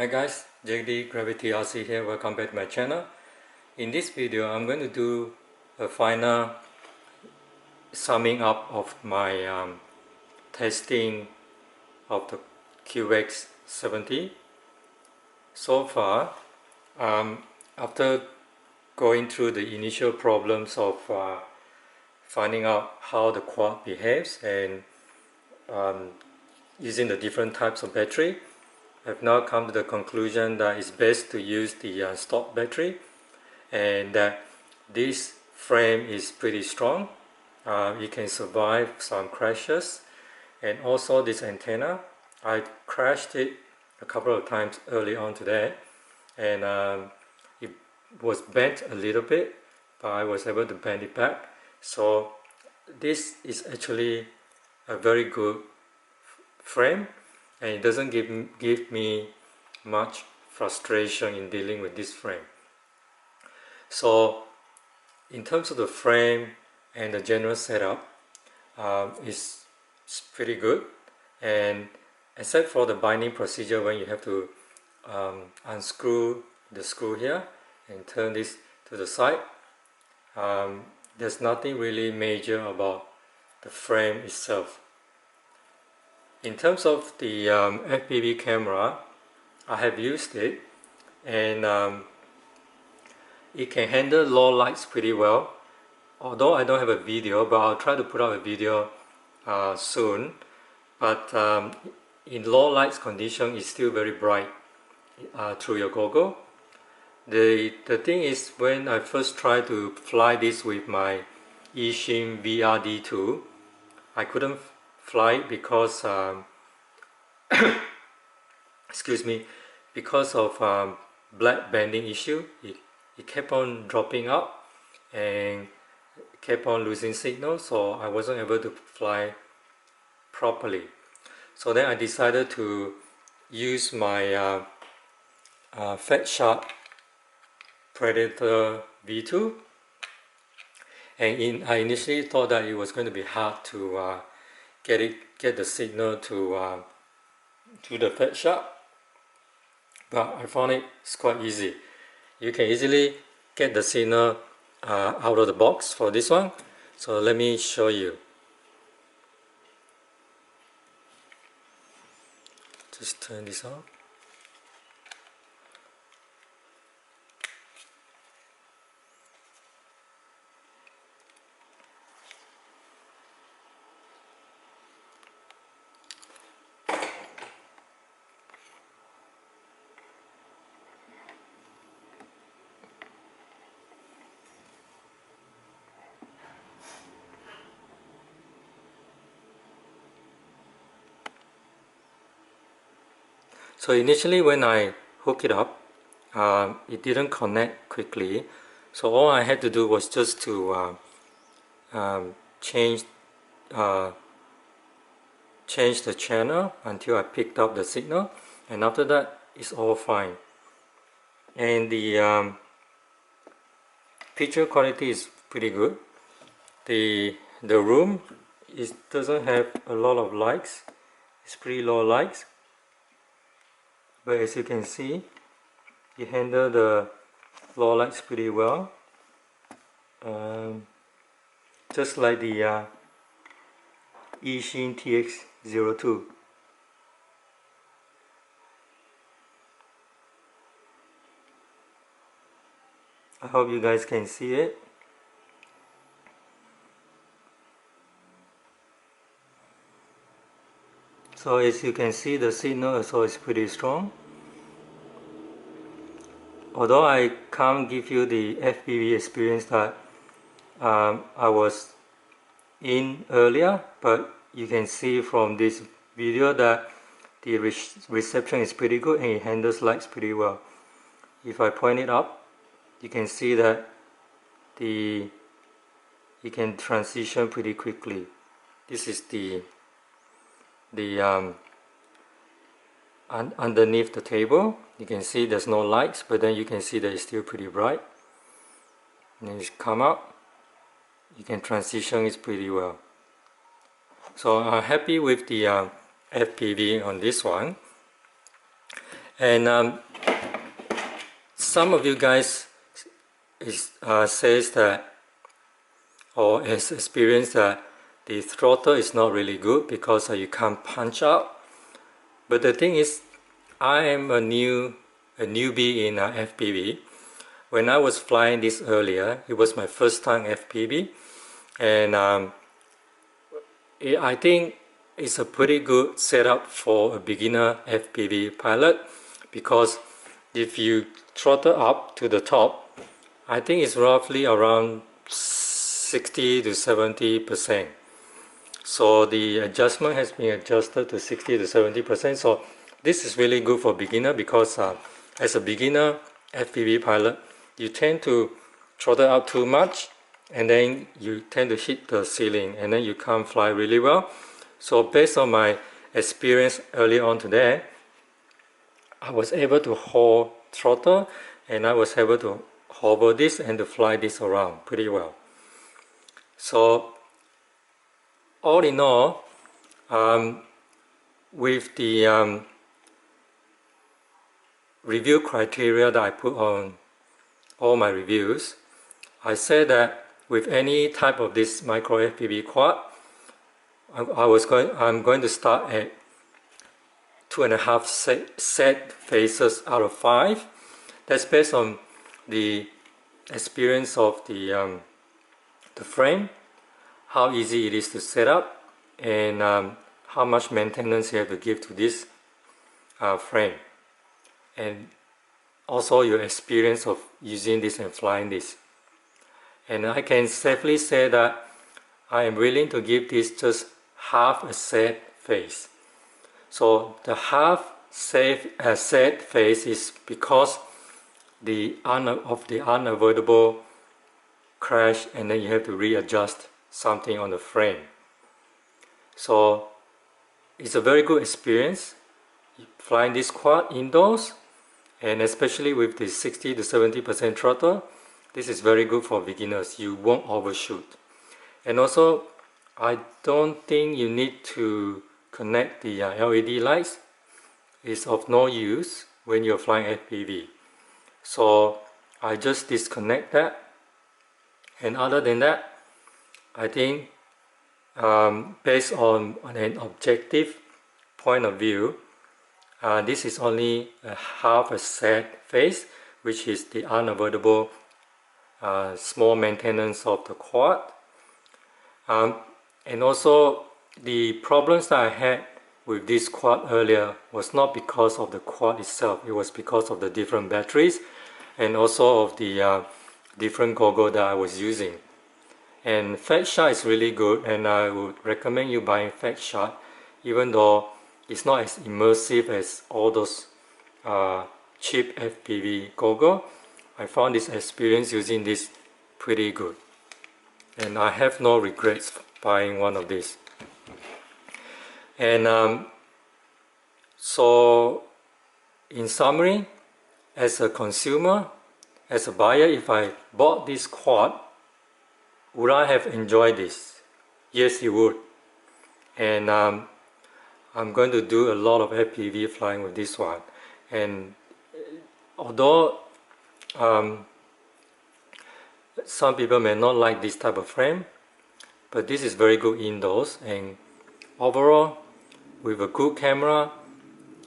Hi guys, JD Gravity RC here. Welcome back to my channel. In this video, I'm going to do a final summing up of my testing of the QX70. So far, after going through the initial problems of finding out how the quad behaves and using the different types of battery, I've now come to the conclusion that it's best to use the stock battery, and that this frame is pretty strong. It can survive some crashes, and also this antenna, I crashed it a couple of times early on today, and it was bent a little bit, but I was able to bend it back. So this is actually a very good frame, and it doesn't give me much frustration in dealing with this frame. So in terms of the frame and the general setup, it's pretty good, and except for the binding procedure when you have to unscrew the screw here and turn this to the side, there's nothing really major about the frame itself. In terms of the FPV camera, I have used it, and it can handle low lights pretty well. Although I don't have a video, but I'll try to put out a video soon. But in low lights condition, it's still very bright through your goggle. The thing is, when I first tried to fly this with my Eachine VRD2, I couldn't fly it because excuse me, because of black banding issue. It kept on dropping out and kept on losing signal, so I wasn't able to fly properly. So then I decided to use my Fat Shark Predator V2, and I initially thought that it was going to be hard to get the signal to the Fat Shark, but I found it's quite easy. You can easily get the signal out of the box for this one. So let me show you. Just turn this on. So initially when I hooked it up, it didn't connect quickly. So all I had to do was just to change the channel until I picked up the signal, and after that it's all fine. And the picture quality is pretty good. The room doesn't have a lot of lights. It's pretty low lights, but as you can see, it handled the low lights pretty well, just like the Eachine TX02. I hope you guys can see it. So as you can see, the signal also is pretty strong. Although I can't give you the FPV experience that I was in earlier, but you can see from this video that the reception is pretty good and it handles lights pretty well. If I point it up, you can see that it can transition pretty quickly. This is underneath the table. You can see there's no lights, but then you can see that it's still pretty bright. And then you come up, you can transition it pretty well. So I'm happy with the FPV on this one. And some of you guys says that, or has experienced that the throttle is not really good because you can't punch out. But the thing is, I am a newbie in FPV. When I was flying this earlier, it was my first time FPV, and I think it's a pretty good setup for a beginner FPV pilot, because if you throttle up to the top, I think it's roughly around 60 to 70%. So the adjustment has been adjusted to 60 to 70%. So this is really good for beginner, because as a beginner FPV pilot, you tend to throttle up too much, and then you tend to hit the ceiling, and then you can't fly really well. So based on my experience early on today, I was able to hold throttle, and I was able to hover this and to fly this around pretty well. So all in all, with the review criteria that I put on all my reviews, I said that with any type of this micro FPV quad, I'm going to start at 2.5 set phases out of 5. That's based on the experience of the frame, how easy it is to set up, and how much maintenance you have to give to this frame, and also your experience of using this and flying this. And I can safely say that I am willing to give this just half a set phase. So the half set phase is because of the unavoidable crash, and then you have to readjust something on the frame. So it's a very good experience flying this quad indoors, and especially with the 60 to 70% throttle. This is very good for beginners. You won't overshoot. And also, I don't think you need to connect the LED lights. It's of no use when you're flying FPV. So I just disconnect that. And other than that, I think based on an objective point of view, this is only half a set phase, which is the unavoidable small maintenance of the quad. And also, the problems that I had with this quad earlier was not because of the quad itself. It was because of the different batteries, and also of the different goggles that I was using. And Fat Shot is really good, and I would recommend you buying Fat Shot, even though it's not as immersive as all those cheap FPV goggles. I found this experience using this pretty good, and I have no regrets buying one of these. And so in summary, as a consumer, as a buyer, if I bought this quad, would I have enjoyed this? Yes, you would. And I'm going to do a lot of FPV flying with this one. And although some people may not like this type of frame, but this is very good indoors. And overall, with a good camera,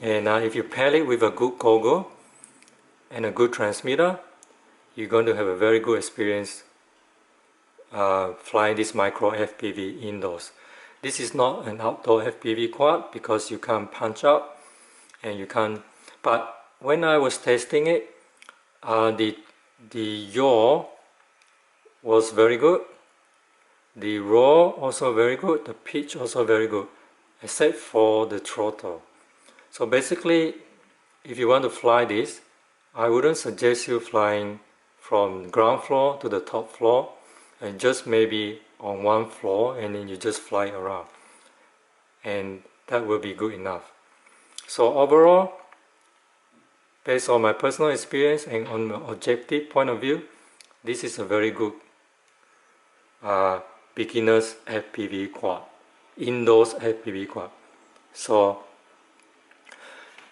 and if you pair it with a good goggle and a good transmitter, you're going to have a very good experience flying this micro FPV indoors. This is not an outdoor FPV quad because you can't punch out, and you can't. But when I was testing it, the yaw was very good, the roar also very good, the pitch also very good, except for the throttle. So basically, if you want to fly this, I wouldn't suggest you flying from ground floor to the top floor, and just maybe on one floor, and then you just fly around, and that will be good enough. So overall, based on my personal experience and on an objective point of view, this is a very good beginner's FPV quad, indoors FPV quad. So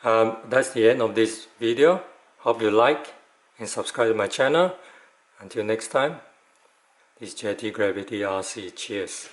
That's the end of this video. Hope you like and subscribe to my channel. Until next time, this is JT Gravity RC. Cheers.